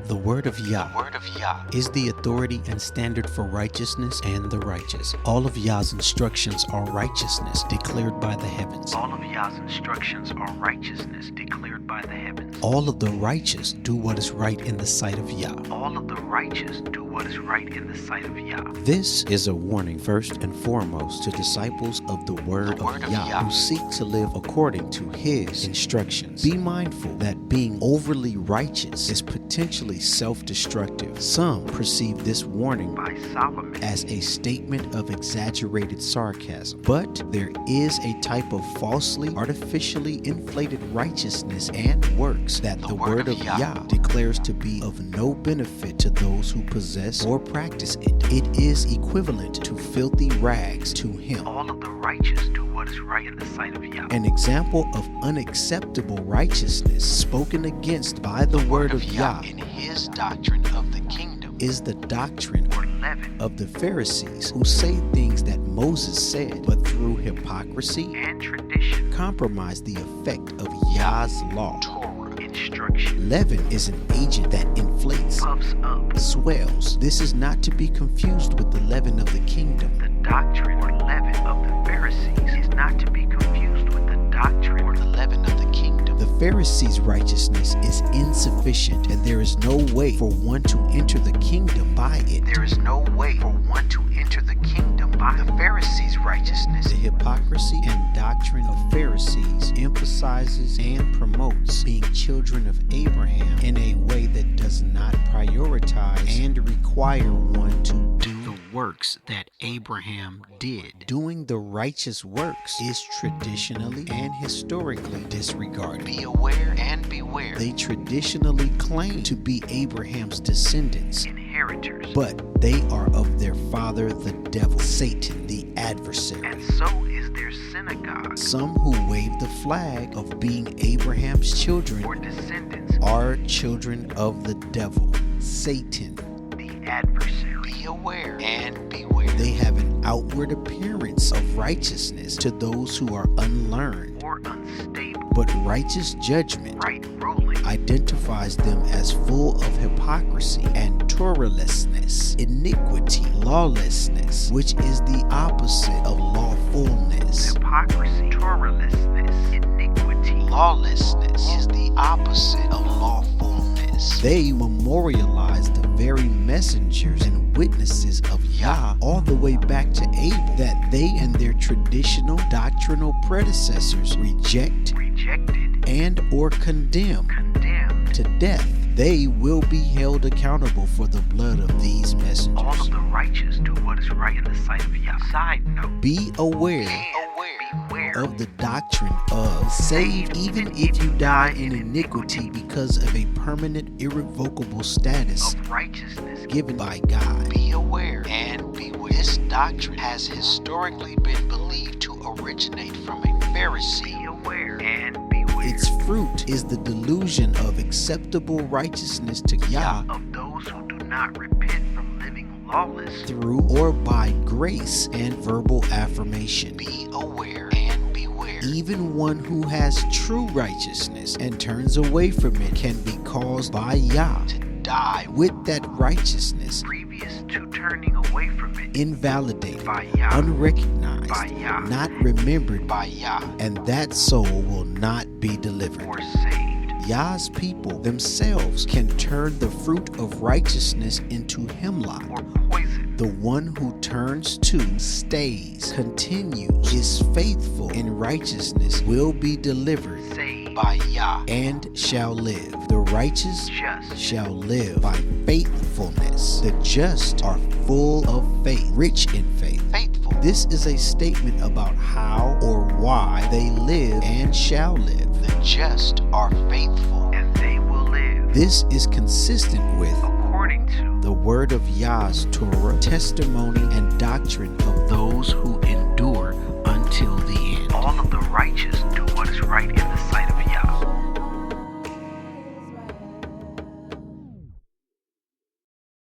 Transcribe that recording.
The word of Yah is the authority and standard for righteousness and the righteous. All of Yah's instructions are righteousness declared by the heavens. All of Yah's instructions are righteousness declared by the heavens. All of the righteous do what is right in the sight of Yah. All of the righteous do what is right in the sight of Yah. This is a warning first and foremost to disciples of the word of Yah who seek to live according to his instructions. Be mindful that being overly righteous is potentially self-destructive. Some perceive this warning By Solomon as a statement of exaggerated sarcasm. But there is a type of falsely, artificially inflated righteousness and works that the word of Yah declares to be of no benefit to those who possess or practice it. It is equivalent to filthy rags to him. all of the righteous do what is right in the sight of Yah. An example of unacceptable righteousness spoken against by the word of Yah in his doctrine of the kingdom is the doctrine or leaven of the Pharisees, who say things that Moses said, but through hypocrisy and tradition, compromise the effect of Yah's law. Torah, instruction, Leaven is an agent that inflates, puffs up. swells. This is not to be confused with the leaven of the kingdom. The doctrine or leaven of the Pharisees is not to be confused with the doctrine or the leaven of the kingdom. The Pharisees' righteousness is insufficient, and there is no way for one to enter the kingdom by it. There is no way for one to enter the kingdom by the Pharisees' righteousness. The hypocrisy and doctrine of Pharisees emphasizes and promotes being children of Abraham in a way that does not prioritize and require one to do the works that Abraham did. Doing the righteous works is traditionally and historically disregarded. Be aware and beware. They traditionally claim to be Abraham's descendants, Inheritors. but they are of their father, the devil, Satan, the adversary. And so is their synagogue Some who wave the flag of being Abraham's children or descendants, are children of the devil, Satan. the adversary. Be aware and beware. They have an outward appearance of righteousness to those who are unlearned, or unstable, but righteous judgment right ruling, identifies them as full of hypocrisy and Torahlessness, iniquity, lawlessness, which is the opposite of lawfulness. hypocrisy, Torahlessness, iniquity, lawlessness is the opposite of lawfulness. They memorialize the very messengers and witnesses of Yah all the way back to Abel that they and their traditional doctrinal predecessors rejected and or condemn to death. They will be held accountable for the blood of these All messengers. of the righteous do what is right in the sight of Yah. Side note, Be aware beware of the doctrine of saved even if you die in iniquity because of a permanent irrevocable status of righteousness. given by God. Be aware and beware. This doctrine has historically been believed to originate from a Pharisee. Be aware and beware. Its fruit is the delusion of acceptable righteousness to Yah of those who do not repent from living lawless. through or by grace and verbal affirmation. Be aware and beware. Even one who has true righteousness and turns away from it can be caused by Yah To die with that righteousness previous to turning away from it invalidated, by Yah. unrecognized, By Yah. not remembered, By Yah and that soul will not be delivered. or saved. Yah's people themselves can turn the fruit of righteousness into hemlock. Or poison. The one who turns to, stays, continues, is faithful in righteousness will be delivered Saved by Yah. and shall live. The righteous Just. shall live by faithfulness. The just are full of faith, rich in faith. Faithful. This is a statement about how or why they live and shall live. The just are faithful and they will live. This is consistent with According to the word of Yah's Torah, testimony, and doctrine of those who endure until the end. all of the righteous do what is right in the sight of Yah.